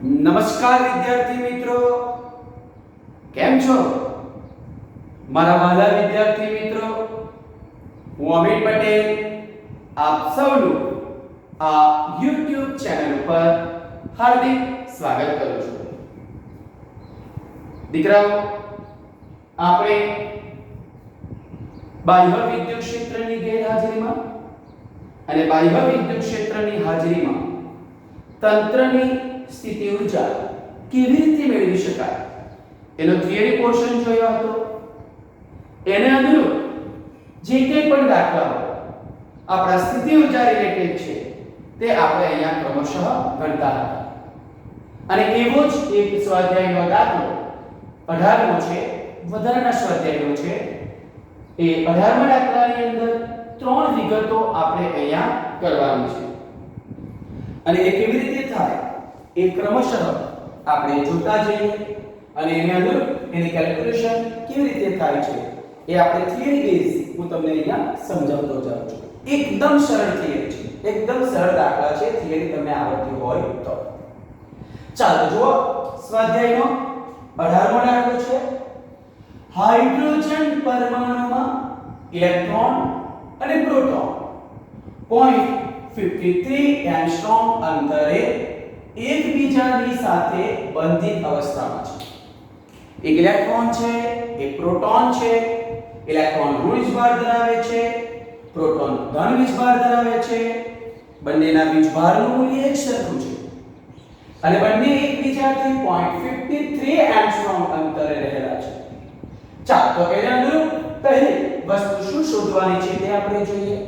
નમસ્કાર વિદ્યાર્થી મિત્રો, કેમ છો મારા વહાલા વિદ્યાર્થી મિત્રો? હું અમિત પટેલ આપ સૌનું આ YouTube ચેનલ પર હાર્દિક સ્વાગત કરું છું. દીકરાઓ, આપણે બાહ્ય વિદ્યુત ક્ષેત્રની ગેરહાજરીમાં અને બાહ્ય વિદ્યુત ક્ષેત્રની હાજરીમાં તંત્રની સ્થિતિ ઊર્જા કેવી રીતે મેળવી શકાય એનો થિયરી પોર્શન જોયો હતો. એને અનુરૂપ જે કંઈ પણ દાખલાઓ આપણા સ્થિતિ ઊર્જા રિલેટેડ છે તે આપણે અહીંયા ક્રમશઃ ગણતા હતા. અને એવો જ એક સ્વાધ્યાયનો દાખલો 18મો છે, વધારાના સ્વાધ્યાયનો છે. એ 18મા દાખલાની અંદર 3 વિગતો આપણે અહીંયા કરવાની છે અને એ કેવી રીતે થાય એ ક્રમશઃ આપણે જોતા જઈએ અને એને અનુરૂપ એની કેલ્ક્યુલેશન કેવી રીતે થાય છે એ આપણે થિયરી બેઝ હું તમને અહીંયા સમજાવતો જાઉં છું. એકદમ સરળ થિયરી છે, એકદમ સરળ દાખલા છે. થિયરી તમને આવડતી હોય તો ચાલો જુઓ. સ્વાધ્યાયનો 18મો દાખલો છે. હાઇડ્રોજન પરમાણુમાં ઇલેક્ટ્રોન અને પ્રોટોન 0.53 એંગસ્ટ્રોમ અંતરે એકબીજાની સાથે બંધિત અવસ્થામાં છે. એક ઇલેક્ટ્રોન છે, એક પ્રોટોન છે. ઇલેક્ટ્રોન ઋણ વીજભાર ધરાવે છે, પ્રોટોન ધન વીજભાર ધરાવે છે. બંનેના વીજભારનું મૂલ્ય એક સરખું છે અને બંને એકબીજાથી 0.53 એંગસ્ટ્રોમ અંતરે રહેલા છે. ચાલો તો એને અનુરૂપ પહેલી વસ્તુ શું શોધવાની છે તે આપણે જોઈએ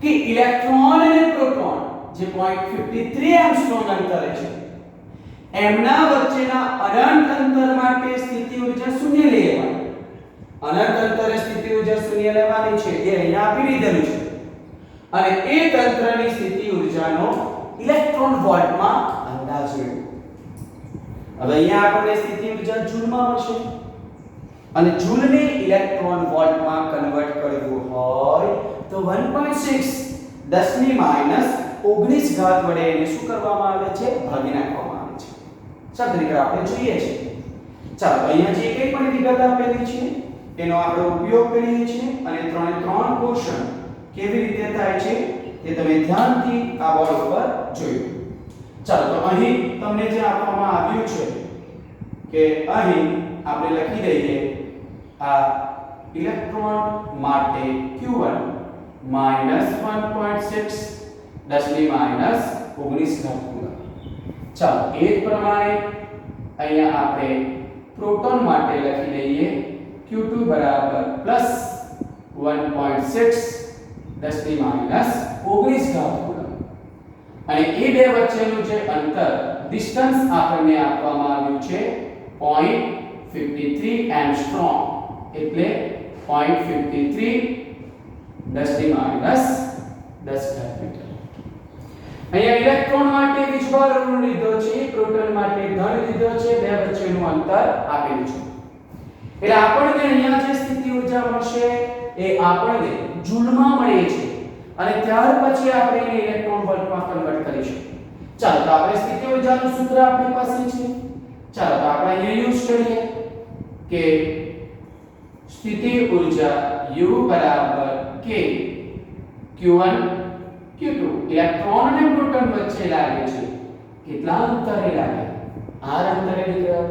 કે ઇલેક્ટ્રોન અને પ્રોટોન જે 0.53 એંગસ્ટ્રોમ અંતરે છે એમના વચ્ચેના અનંત અંતર માટે સ્થિતિ ઊર્જા શૂન્ય લેવાની. અનંત અંતરે સ્થિતિ ઊર્જા શૂન્ય લેવાની છે એ અહીંયા આપી દીધેલું છે અને એ તંત્રની સ્થિતિ ઊર્જાનો ઇલેક્ટ્રોન વોલ્ટમાં અંદાજ મેળવો. હવે અહીંયા આપણને સ્થિતિ ઊર્જા જૂલમાં મળશે અને જૂલને ઇલેક્ટ્રોન વોલ્ટમાં કન્વર્ટ કરવું હોય તો 1.6 10 -19 ઘાત વડે એને શું કરવામાં આવે છે? ભાગી નાખવામાં આવે છે. ચાલો તરીકે આપણે જોઈએ છીએ. ચાલો અહીંયા જે કંઈ પણ વિગત આપેલી છે એનો આપણે ઉપયોગ કરીએ છીએ અને 3 પોર્શન કેવી રીતે થાય છે તે તમે ધ્યાનથી આ બોર્ડ ઉપર જોયું. ચાલો તો અહીં તમને જે આપવામાં આવ્યું છે કે અહીં આપણે લખી દઈએ આ ઇલેક્ટ્રોન માટે Q1 -1.6 10 -19 ઘાત કુલમ. ચાલો એ જ પ્રમાણે અહીંયા આપણે પ્રોટોન માટે લખી દઈએ Q2 +1.6 10 -19 ઘાત કુલમ. અને એ બે વચ્ચેનું જે અંતર ડિસ્ટન્સ આપણને આપવામાં આવ્યું છે 0.53 એંગસ્ટ્રોમ એટલે 0.53 10 -10 ઘાત મીટર. અહીંયા ઇલેક્ટ્રોન માટે વીજભાર ઋણ લીધો છે, પ્રોટોન માટે ધન લીધો છે. બે વચ્ચેનું અંતર આપેલું છે એટલે આપણને અહીંયા જે સ્થિતિ ઊર્જા મળશે એ આપણને જૂલમાં મળે છે અને ત્યાર પછી આપણે એને ઇલેક્ટ્રોન વોલ્ટમાં કન્વર્ટ કરીશું. ચાલો તો આપણે સ્થિતિ ઊર્જાનું સૂત્ર આપણી પાસે છે. ચાલો તો આપણે અહીંયા યુઝ કરીએ કે સ્થિતિ ઊર્જા U K Q1 Q2 electron અને પ્રોટોન વચ્ચે લાગે છે. કેટલા અંતરે લાગે? r અંતરે દીકરાઓ.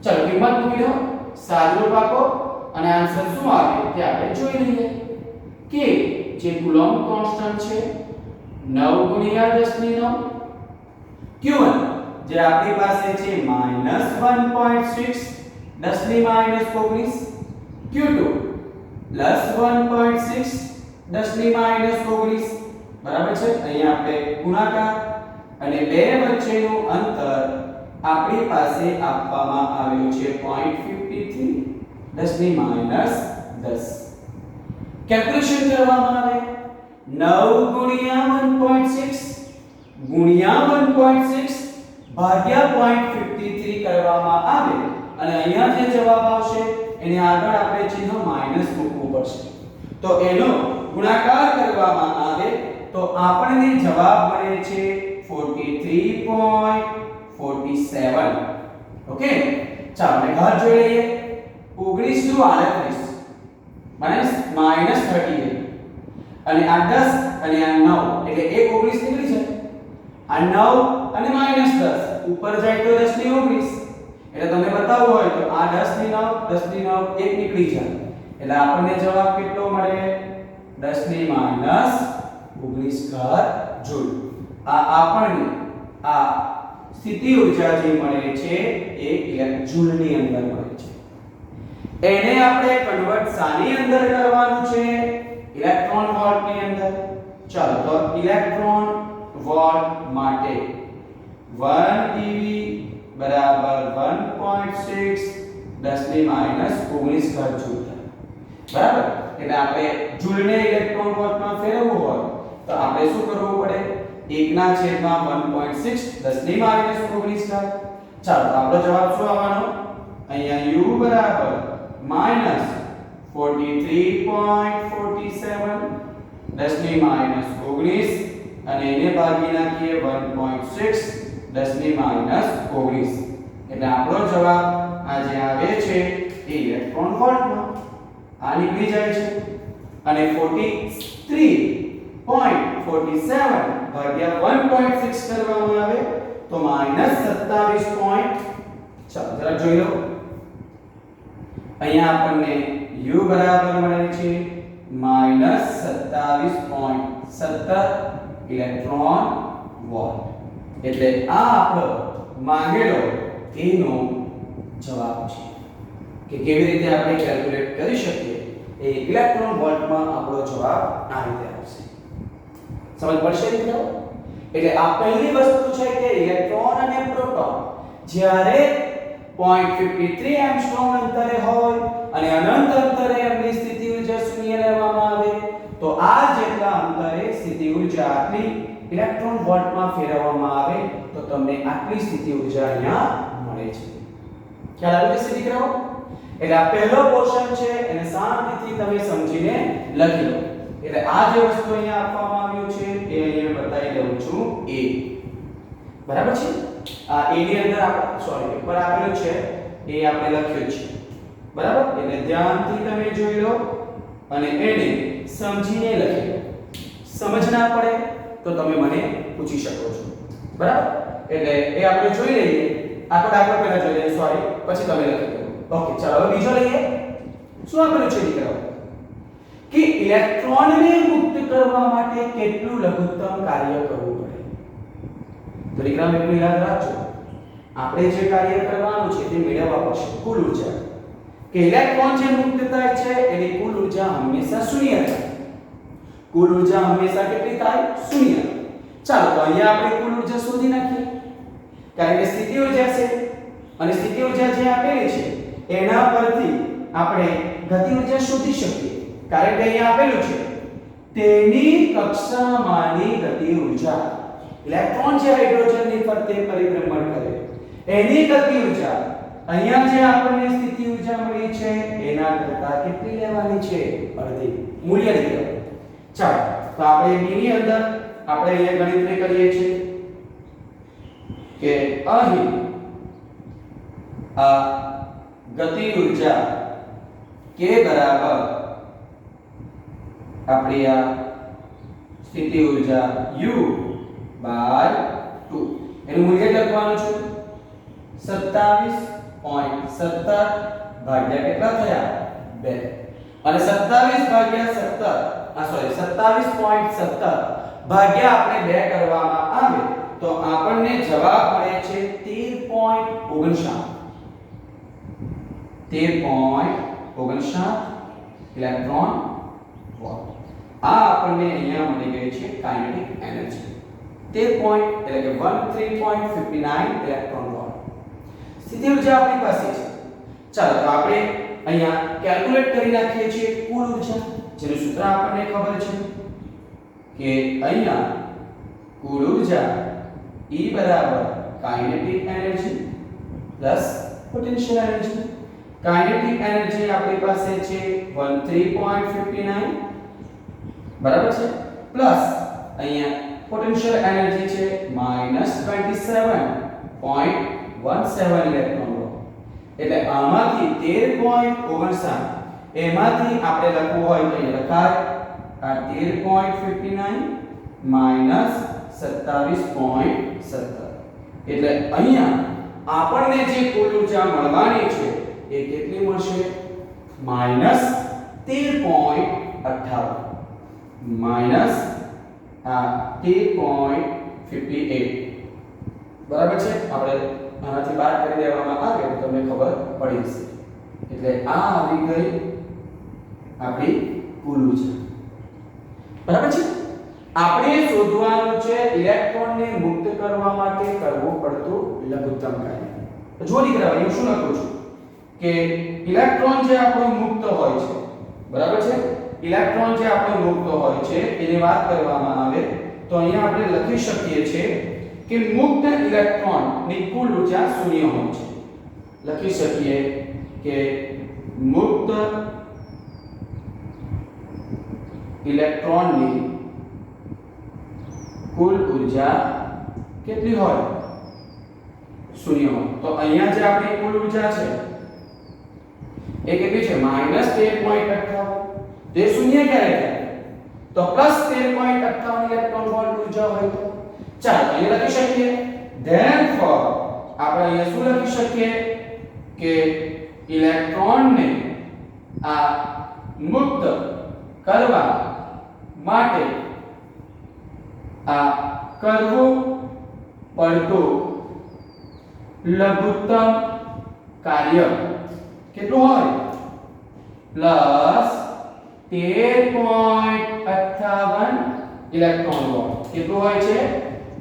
ચાલો કિંમત મૂકી દો, સાદુરૂપ આપો અને આન્સર શું આવે તે આપણે જોઈ લઈએ. k જે કુલોમ્બ કોન્સ્ટન્ટ છે 9 × 10 Q1 જે આપણી પાસે છે -1.6 10 -19 Q2 +1.6 10 -19 બરાબર છે. અહીંયા આપણે ગુણાકાર અને બે વચ્ચેનું અંતર આપણી પાસે આપવામાં આવ્યું છે 0.53 10 -10. કેલ્ક્યુલેશન કરવામાં આવે 9 × 1.6 ભાગ્યા 0.53 કરવામાં આવે અને અહીંયા જે જવાબ આવશે એને આગળ આપણે ચિહ્ન માઈનસ મૂકવું પડશે. તો એનો ગુણાકાર કરવામાં આવે તો આપણને જવાબ મળે છે 43.5 47. ઓકે, ચાલો આપણે ઘાત જોઈ લઈએ. 19 નું 38 માઈનસ -38 અને આ 10 અને આ 9 એટલે એક 19 નીકળી છે. આ 9 અને -10 ઉપર જાય તો 10 ની 19 એટલે તમને બતાવવું હોય તો આ 10 ની 9 એક નીકળી જાય એટલે આપણને જવાબ કેટલો મળે? 10 ની -19 ઘાત જૂલ. આ આપણને આ સ્થિતિ ઊર્જા જે મળે છે એ જૂલ ની અંદર મળે છે. એને આપણે કન્વર્ટ શાની અંદર કરવાનું છે? ઇલેક્ટ્રોન વોલ્ટ ની અંદર. ચાલો તો ઇલેક્ટ્રોન વોલ્ટ માટે 1 eV બરાબર 1.6 10 ની -19 ઘાત જૂલ થાય. બરાબર? એટલે આપણે જૂલને ઇલેક્ટ્રોન વોલ્ટમાં ફેરવવું હોય તો આપણે શું કરવું પડે? 1/1.6 10 ની -19 ઘાત. ચાલો તો આપણો જવાબ શું આવવાનો? અહીંયા u બરાબર -43.47 10 ની -19 અને એને ભાગી નાખીએ 1.6 10 ની -19 એટલે આપણો જવાબ આ જે આવે છે એ ઇલેક્ટ્રોન વોલ્ટમાં આ નીકળી જાય છે અને 43.47 ભાગ્યા 1.6 કરવામાં આવે તો -27. ચાલો જરા જોઈ લો. અહીંયા આપણને u બરાબર મળે છે -27.17 ઇલેક્ટ્રોન વોલ્ટ. એટલે આ આપણો માંગેલો એનો જવાબ છે કે કેવી રીતે આપણે કેલ્ક્યુલેટ કરી શકીએ. એ ઇલેક્ટ્રોન વોલ્ટમાં આપણો જવાબ આ રીતે આવશે. સમજ પડશે મિત્રો? એટલે આ પહેલી વસ્તુ છે કે ઇલેક્ટ્રોન અને પ્રોટોન જ્યારે 0.53 એંગસ્ટ્રોમ અંતરે હોય અને અનંત અંતરે એમની સ્થિતિ ઊર્જા શૂન્ય લેવામાં આવે તો આ જેટલા અંતરે સ્થિતિ ઊર્જા આટલી ઇલેક્ટ્રોન વોલ્ટમાં ફેરવવામાં આવે તો તમને આટલી સ્થિતિ ઊર્જા અહીંયા મળે છે. ખ્યાલ આવે છે દીકરાઓ? એટલે આ પહેલો પોર્શન છે એને શાંતિથી તમે સમજીને લખી લો. એટલે આ જે વસ્તુ અહીંયા આપવામાં આવ્યું છે એ અહીંયા બતાવી દઉં છું. a બરાબર છે. આ a ની અંદર પેપર આપેલું છે એ આપણે લખ્યું છે. બરાબર? એટલે ધ્યાનથી તમે જોઈ લો અને એને સમજીને લખી લો. સમજ ના પડે તો તમે મને પૂછી શકો છો. બરાબર? એટલે એ આપણે જોઈ લઈએ. આખો દાખલો પહેલા જોઈ લઈએ, પછી તમે લખી લો. ઓકે, ચાલો હવે બીજો લઈએ. શું આપેલું છે દીકરાઓ? કે ઇલેક્ટ્રોનને મુક્ત કરવા માટે કેટલું લઘુત્તમ કાર્ય કરવું પડે. તો દીકરાઓ એટલું યાદ રાખજો. આપણે જે કાર્ય કરવાનું છે તે મેળવવા પડશે કુલ ઊર્જા. કે ઇલેક્ટ્રોન જે મુક્ત થાય છે એની કુલ ઊર્જા હંમેશા શૂન્ય થાય. કુલ ઊર્જા હંમેશા કેટલી થાય? શૂન્ય. ચાલો તો અહીંયા આપણે કુલ ઊર્જા શોધી નાખીએ. કારણ કે સ્થિતિ ઊર્જા છે અને સ્થિતિ ઊર્જા જે આપેલી છે એના પરથી આપણે ગતિ ઊર્જા શોધી શકીએ. કારણ કે અહીંયા આપેલું છે તેની કક્ષામાંની ગતિ ઊર્જા. ઇલેક્ટ્રોન જે હાઇડ્રોજનની ફરતે પરિભ્રમણ કરે એની ગતિ ઊર્જા અહીંયા જે આપણને સ્થિતિ ઊર્જા મળી છે એના કરતા કેટલી લેવાની છે? અડધી. મૂલ્ય દીકરો. ચાલો તો આપણે b ની અંદર આપણે અહીંયા ગણતરી કરીએ છીએ કે અહીં આ ગતિ ઊર્જા k બરાબર આપણી આ સ્થિતિ ઊર્જા u બાય 2 એનું મૂલ્ય લખવાનું છે 27.17 ભાગ્યા કેટલા થયા? 2 અને 27 ભાગ્યા 27.17 ભાગ્યા આપણે 2 કરવામાં આવે તો આપણને જવાબ મળે છે 13.59 ઇલેક્ટ્રોન વોલ્ટ. આ આપણને અહીંયા મળી ગઈ છે કાઇનેટિક એનર્જી 13.59 ઇલેક્ટ્રોન વોલ્ટ. સ્થિતિ ઊર્જા આપણી પાસે છે. ચાલો તો આપણે અહીંયા કેલ્ક્યુલેટ કરી નાખીએ છીએ કુલ ઊર્જા જેનું સૂત્ર આપણને ખબર છે કે અહીંયા કુલ ઊર્જા E બરાબર kinetic energy plus potential energy. Kinetic energy આપણી પાસે છે 13.59 બરાબર છે પ્લસ અહીંયા પોટેન્શિયલ એનર્જી છે -27 0.17 ઇલેક્ટ્રોન વોલ્ટ એટલે આમાંથી 13.59 એમાંથી આપણે લખવું હોય તો અહીં લખાય આ 13.59 માઈનસ 27.17 એટલે અહીંયા આપણને જે કુલ ઊર્જા મળવાની છે એ કેટલી મળશે માઈનસ 13.58 માઈનસ 13.58 બરાબર છે આપણે આનાથી બાદ કરી દેવામાં આવે તો તમને ખબર પડી જશે એટલે આ આવી ગઈ આપણી કુલ ઊર્જા બરાબર છે આપણે શોધવાનું છે ઇલેક્ટ્રોનને મુક્ત કરવા માટે કરવું પડતું લઘુત્તમ કાર્ય જો દીકરા હું શું લખું છું કે ઇલેક્ટ્રોન જે આપણો મુક્ત હોય છે બરાબર છે ઇલેક્ટ્રોન જે આપણો મુક્ત હોય છે એની વાત કરવામાં આવે તો અહીંયા આપણે લખી શકીએ છીએ કે મુક્ત ઇલેક્ટ્રોનની કુલ ઊર્જા શૂન્ય હોય છે લખી શકીએ કે મુક્ત ઇલેક્ટ્રોનની કુલ ઊર્જા કેટલી હોય શૂન્ય હોય તો અહીંયા જે આપણી કુલ ઊર્જા છે એ કેટલી છે -13.58 તે શૂન્ય ક્યારે થાય તો +13.58 ઇલેક્ટ્રોન વોલ્ટ ઊર્જા હોય તો ચાલો અહીંયા લખી શકીએ ધેરફોર આપણે અહીંયા શું લખી શકીએ કે ઇલેક્ટ્રોનને આ મુક્ત કરવા માટે આ કરવું પડતું લઘુત્તમ કાર્ય કેટલું હોય +13.58 ઇલેક્ટ્રોન વોલ્ટ કેટલું હોય છે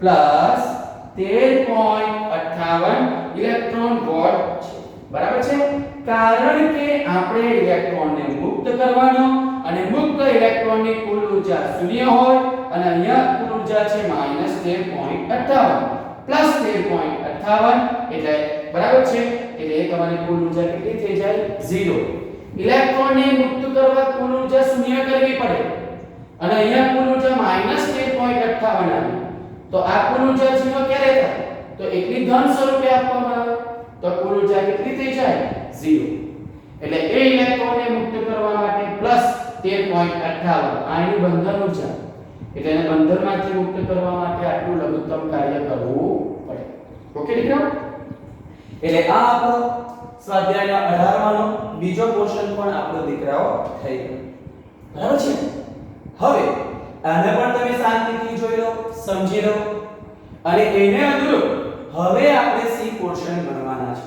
+13.58 ઇલેક્ટ્રોન વોલ્ટ છે બરાબર છે કારણ કે આપણે ઇલેક્ટ્રોનને મુક્ત કરવાનો અને મુક્ત ઇલેક્ટ્રોનની કુલ ઊર્જા શૂન્ય હોય અને અહીંયા કુલ ઊર્જા છે -13.58 +13.58 એટલે બરાબર છે એટલે એ તમારી કુલ ઊર્જા કેટલી થઈ જાય 0 ઇલેક્ટ્રોનને મુક્ત કરવા કુલ ઊર્જા શૂન્ય કરવી પડે અને અહીંયા કુલ ઊર્જા -13.58 આવી તો આ કુલ ઊર્જા 0 ક્યારે થાય તો એકલી ધન સ્વરૂપે આપવામાં આવે તો કુલ ઊર્જા કેટલી થઈ જાય 0 એટલે એ ઇલેક્ટ્રોનને મુક્ત કરવા માટે +13.58 આ એની બંધન ઊર્જા એટલે એને બંધનમાંથી મુક્ત કરવા માટે આટલું લઘુત્તમ કાર્ય કરવું પડે ઓકે દીકરાઓ એટલે આ આપણો સ્વાધ્યાયના 18 નો બીજો પોર્શન પણ આપણો દીકરાઓ થઈ ગયો બરાબર છે હવે આને પણ તમે શાંતિથી જોઈ લો સમજી લો અને એને અનુરૂપ હવે આપણે સી પોર્શન ગણવાના છે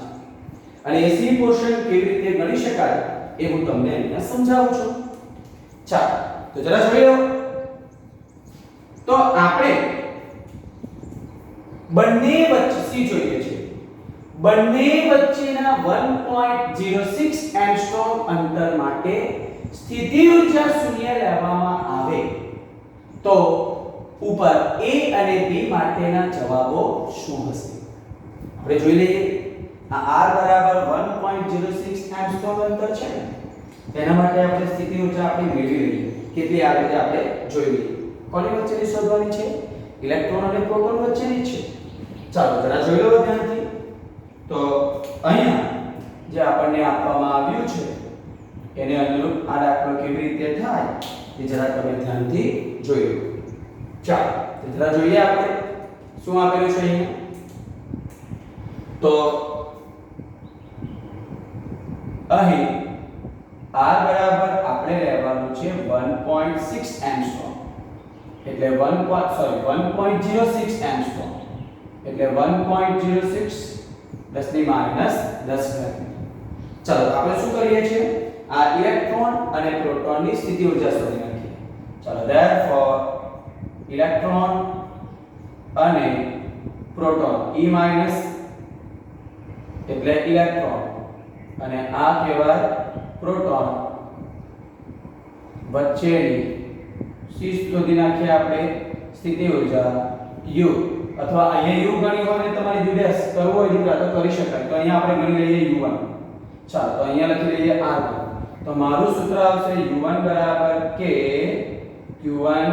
અને એ સી પોર્શન કેવી રીતે ગણી શકાય એ હું તમને અહીંયા સમજાવું છું ચાલો તો જરા જોઈ લો તો આપણે બંને વચ્ચે સી જોઈએ છે બંને વચ્ચેના 1.06 એંગસ્ટ્રોમ અંતર માટે સ્થિતિ ઊર્જા શૂન્ય લેવામાં આવે તો ઉપર A અને B માટેના જવાબો શું હશે આપણે જોઈ લઈએ આ r બરાબર 1.06 એંગસ્ટ્રોમ અંતર છે તેના માટે આપણે સ્થિતિ ઊર્જા આપણે મેળવી લઈએ કેટલી આવે છે આપણે જોઈ લઈએ કોની વચ્ચેની શોધવાની છે ઇલેક્ટ્રોન અને પ્રોટોન વચ્ચેની છે ચાલો જરા જોઈ લો ધ્યાનથી તો અહીંયા જે આપણને આપવામાં આવ્યું છે એને અનુરૂપ આ દાખલો કેવી રીતે થાય એ જરા તમે ધ્યાનથી જોઈ લો ચાલો તો જરા જોઈએ આપણે શું આપેલું છે અહીંયા તો અહીં r બરાબર આપણે લેવાનું છે 1.6 એંગસ્ટ્રોમ એટલે 1.06 એંગસ્ટ્રોમ એટલે 1.06 10 ની માઈનસ 10 ઘાત ચાલો આપણે શું કરીએ છીએ આ ઇલેક્ટ્રોન અને પ્રોટોનની સ્થિતિ ઊર્જા શોધી નાખીએ ચાલો ધેરફોર ઇલેક્ટ્રોન અને પ્રોટોન E માઈનસ એટલે ઇલેક્ટ્રોન અને આ કહેવાય પ્રોટોન વચ્ચેની સી શોધી નાખીએ આપણે સ્થિતિ ઊર્જા U અથવા અહીંયા U ગણી હોય ને તમારે યુડેસ કરવું હોય દીકરા તો કરી શકાય તો અહીંયા આપણે ગણી લઈએ U1 ચાલો તો અહીંયા લખી લઈએ R1 તો મારું સૂત્ર આવશે U1 બરાબર K Q1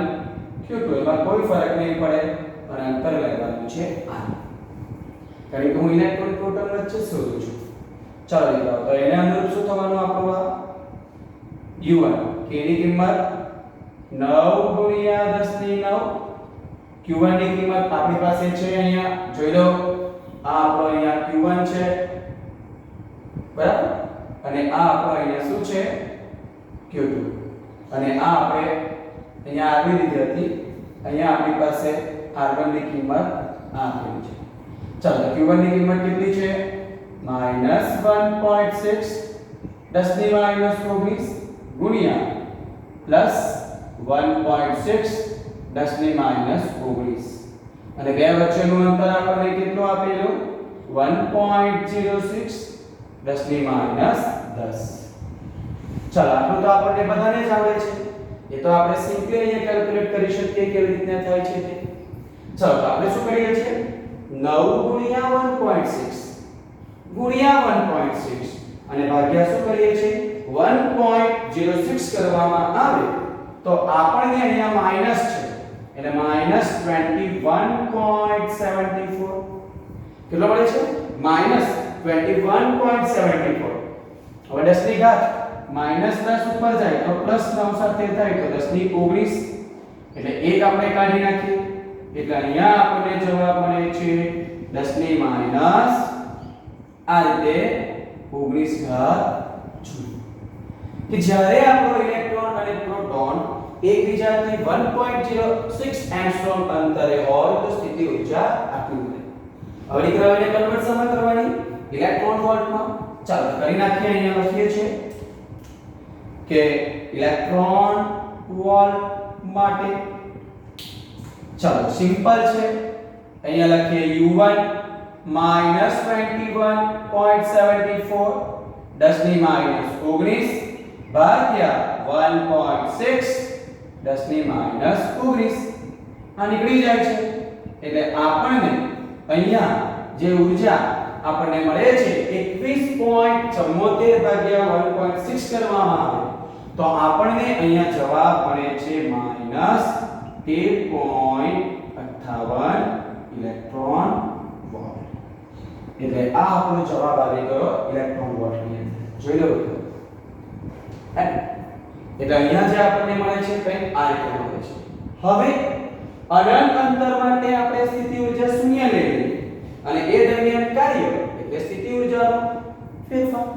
Q2 એમાં કોઈ ફરક નહીં પડે અને અંતર લેવાનું છે R કારણ કે હું ઇલેક્ટ્રોન પ્રોટોન વચ્ચે શોધું છું. ચાલો દીકરાઓ, તો એને અનુરૂપ શું થવાનું આપણું આ U1 કે ની કિંમત 9 ગુણ્યા 10 ની 9. Q1 ની કિંમત આપણી પાસે છે અહીંયા જોઈ લો, આ આપણો અહીંયા Q1 છે બરાબર, અને આ આપણો અહીંયા શું છે Q2, અને આ આપણે અહીંયા આવી રીતે હતી, અહીંયા આપણી પાસે R1 ની કિંમત આ આપેલી છે. ચાલો Q1 ની કિંમત કેટલી છે? -1.6 10 ની -19 ગુણ્યા પ્લસ 1.6 10 ની -19, અને બે વચ્ચેનું અંતર આપણને કેટલું આપેલું? 1.06 10 ની -10. ચાલો આટલું તો આપણને બધાને જ આવડે છે, એ તો આપણે સિમ્પલી અહીંયા કેલ્ક્યુલેટ કરી શકીએ કેવી રીતના થાય છે તે. ચાલો તો આપણે શું કરીએ છીએ? 9 ગુણ્યા 1.6 ગુણ્યા 1.6 અને ભાગ્યા શું કરીએ છીએ? 1.06 કરવામાં આવે તો આપણને અહીંયા માઈનસ છે, એટલે -21.74 કેટલો મળે છે? -21.74. હવે 10 ની ઘાત -10 ઉપર જાય તો +9 સાથે થાય તો 10 ની 19, એટલે એક આપણે કાઢી નાખીએ એટલે અહીંયા આપણને જવાબ મળે છે 10 ની માઈનસ આ રીતે 19 ઘાત જૂલ. કે જ્યારે આપણો ઇલેક્ટ્રોન અને પ્રોટોન એકબીજાથી 1.06 એંગસ્ટ્રોમ અંતરે હોય તો સ્થિતિ ઊર્જા આટલી મળે. હવે દીકરાઓને કન્વર્ટ શેમાં કરવાની? ઇલેક્ટ્રોન વોલ્ટમાં. ચાલો કરી નાખીએ, અહીંયા લખીએ છીએ કે ઇલેક્ટ્રોન વોલ્ટ માટે ચાલો સિમ્પલ છે, અહીંયા લખીએ U1 -21.74 10 ની -19 ભાગ્યા 1.6 10 ની -19 આ નીકળી જાય છે, એટલે આપણને અહીંયા જે ઊર્જા આપણને મળે છે 21.74 ભાગ્યા 1.6 કરવામાં આવે તો આપણને અહીંયા જવાબ મળે છે -13.58 ઇલેક્ટ્રોન વોલ્ટ. એટલે આ આપણો જવાબ આવી ગયો ઇલેક્ટ્રોન વોલ્ટની અંદર. જોઈ લો એટલે અહીંયા જે આપણને મળે છે કંઈક આ રીતે મળે છે. હવે અનંત અંતર માટે આપણે સ્થિતિ ઊર્જા શૂન્ય લઈ લઈએ અને એ દરમિયાન કાર્ય એટલે સ્થિતિ ઊર્જાનો ફેરફાર.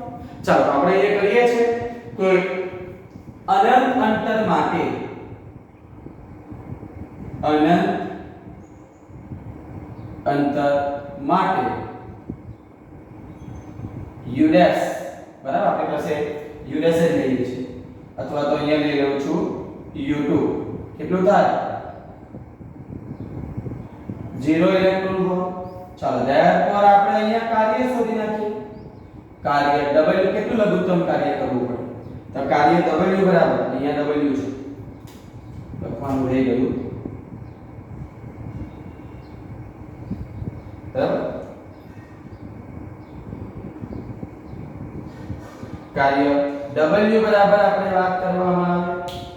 ચાલો આપણે એ કરીએ છીએ તો અનંત અંતર માટે u' બરાબર, આપણી પાસે u' જ લઈએ છીએ અથવા તો અહીંયા લઈ લઉં છું u2. કેટલું થાય? 0 ઇલેક્ટ્રોન વોલ્ટ. ચાલો ધેરફોર આપણે અહીંયા કાર્ય શોધી નાખીએ. કાર્ય W કેટલું લઘુત્તમ કાર્ય કરવું પડે? તો કાર્ય W બરાબર અહીંયા W છે લખવાનું રહી ગયું બરાબર. કાર્ય W બરાબર આપણે વાત કરવામાં આવે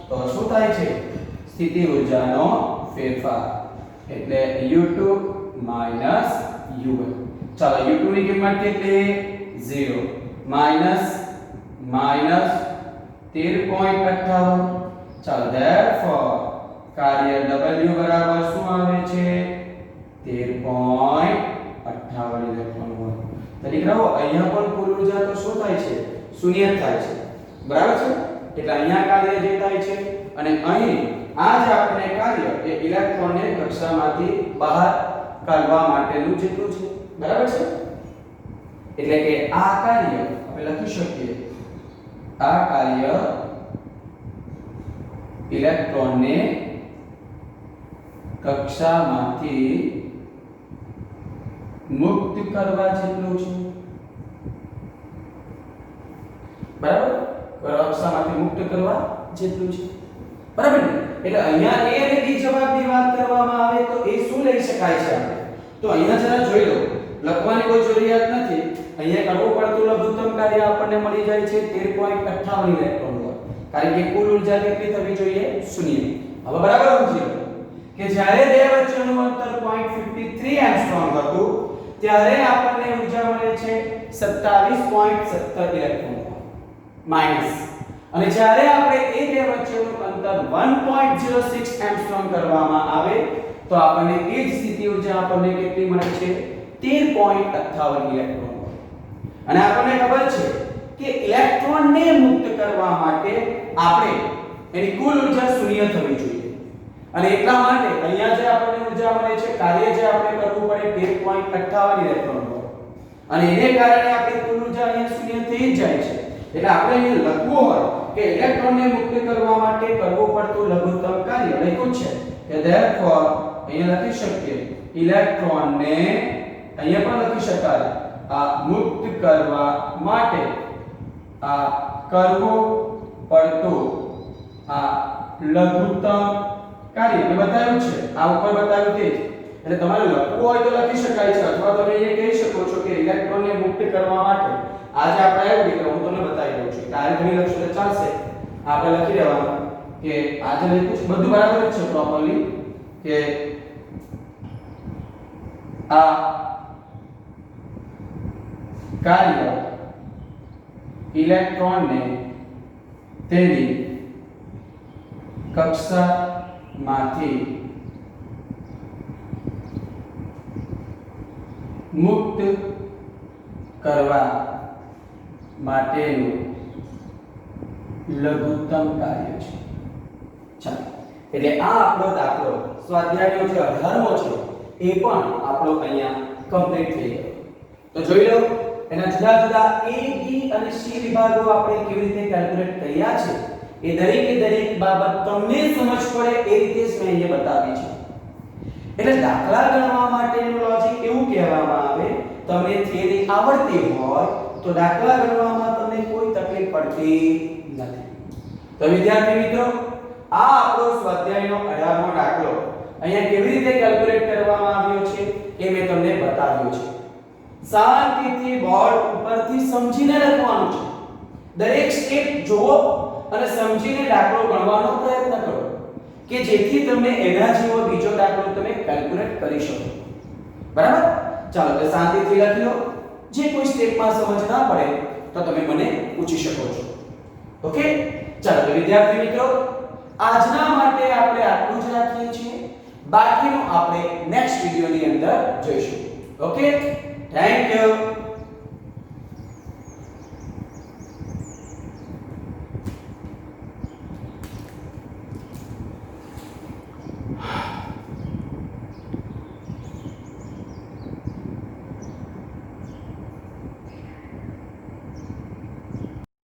તો શું થાય છે? સ્થિતિ ઊર્જાનો ફેરફાર એટલે U2 U1. ચાલો U2 ની કિંમત કેટલી? 0 -13.58. ચાલો ધેરફોર કાર્ય W બરાબર શું આવે છે? 13.58 ઇલેક્ટ્રોન વોલ્ટ. તો દીકરાઓ અહીંયા પણ કુલ ઊર્જા તો શું થાય છે? શૂન્ય થાય છે બરાબર છે. એટલે અહીંયા કાર્ય જે થાય છે અને અહીં આ જે આપણે કાર્ય એ ઇલેક્ટ્રોનને કક્ષામાંથી બહાર કાઢવા માટેનું જેટલું છે બરાબર છે. એટલે કે આ કાર્ય આપણે લખી શકીએ, આ કાર્ય ઇલેક્ટ્રોનને કક્ષામાંથી મુક્ત કરવા જેટલું છે બરાબર. કક્ષામાંથી મુક્ત કરવા જેટલું છે બરાબર ને. એટલે અહીંયા એ અને બી જવાબની વાત કરવામાં આવે તો એ શું લઈ શકાય છે આપણે? તો અહીંયા જરા જોઈ લો, લખવાની કોઈ જરૂરિયાત નથી. અહીંયા કરવું પડતું લઘુત્તમ કાર્ય આપણને મળી જાય છે 13.58 ઇલેક્ટ્રોન વોલ્ટ. કારણ કે કુલ ઊર્જા કેટલી થવી જોઈએ? શૂન્ય. હવે બરાબર સમજી લો કે જ્યારે બે વચ્ચેનું અંતર 0.53 એંગસ્ટ્રોમ હતું ત્યારે આપણને ઊર્જા મળે છે 27.17 ઇલેક્ટ્રોન માઈનસ, અને જ્યારે આપણે એ બે વચ્ચેનું અંતર 1.06 એંગસ્ટ્રોમ કરવામાં આવે તો આપણને એ જ સ્થિતિ ઊર્જા આપણને કેટલી મળે છે 13.58 ઇલેક્ટ્રોન. અને આપણને ખબર છે કે ઇલેક્ટ્રોનને મુક્ત કરવા માટે આપણે એની કુલ ઊર્જા શૂન્ય થવી જોઈએ, અને એટલા માટે અહીંયા જે આપણને ઊર્જા મળે છે કાર્ય જે આપણે કરવું પડે 13.58 ઇલેક્ટ્રોન વોલ્ટ, અને એને કારણે આપણી કુલ ઊર્જા અહીંયા શૂન્ય થઈ જ જાય છે. એટલે આપણે અહીં લખવું હોય કે ઇલેક્ટ્રોનને મુક્ત કરવા માટે કરવું પડતું લઘુત્તમ કાર્ય લખ્યું છે કે therefore અહીંયા લખી શકીએ ઇલેક્ટ્રોનને, અહીંયા પણ લખી શકાય આ મુક્ત કરવા માટે આ કરવું પડતું આ લઘુત્તમ કાર્ય મેં બતાવ્યું છે, આ ઉપર બતાવ્યું તે જ. એટલે તમારે લખવું હોય તો લખી શકાય છે, અથવા તમે એ કહી શકો છો કે ઇલેક્ટ્રોનને મુક્ત કરવા માટે આજે આપણે આવ્યું કે હું તમને બતાવી દઉં છું. ડાયરેક્ટ નહીં લખશો તો ચાલશે, આપણે લખી દેવાનું કે આજે લખ્યું છે બધું બરાબર જ છે પ્રોપરલી, કે આ કાર્ય ઇલેક્ટ્રોનને તેની કક્ષામાંથી મુક્ત કરવા માટેનું લઘુત્તમ કાર્ય છે. ચાલો, એટલે આ આપણો દાખલો સ્વાધ્યાયનો જે 18મો છે એ પણ આપણો અહીંયા કમ્પ્લીટ થઈ ગયો. તો જોઈ લો એના જુદા જુદા A, B અને C વિભાગો આપણે કેવી રીતે કેલ્ક્યુલેટ કર્યા છે. એ દરેકે દરેક બાબત તમને સમજ પડે એ રીતે જ મેં અહીંયા બતાવી છે. એટલે દાખલા ગણવા માટેનું લોજિક એવું કહેવામાં આવે, તમને થિયરી આવડતી હોય તો દાખલા ગણવામાં તમને કોઈ તકલીફ પડતી નથી. તો વિદ્યાર્થી મિત્રો, આ આપણો સ્વાધ્યાયનો 18મો દાખલો અહીંયા કેવી રીતે કેલ્ક્યુલેટ કરવામાં આવ્યો છે એ મેં તમને બતાવ્યું છે. શાંતિથી બોર્ડ ઉપરથી સમજીને લખવાનું છે. દરેક સ્ટેપ જુઓ અને સમજીને દાખલો ગણવાનો પ્રયત્ન કરો કે જેથી તમે એના જેવો બીજો દાખલો તમે કેલ્ક્યુલેટ કરી શકો. બરાબર? ચાલો તો શાંતિથી લખી લો. જે કોઈ સ્ટેપમાં સમજ ના પડે તો તમે મને પૂછી શકો છો. ઓકે? ચાલો તો વિદ્યાર્થી મિત્રો, આજના માટે આપણે આટલું જ રાખીએ છીએ. બાકીનું આપણે નેક્સ્ટ વિડિયોની અંદર જોઈશું. ઓકે? Thank you.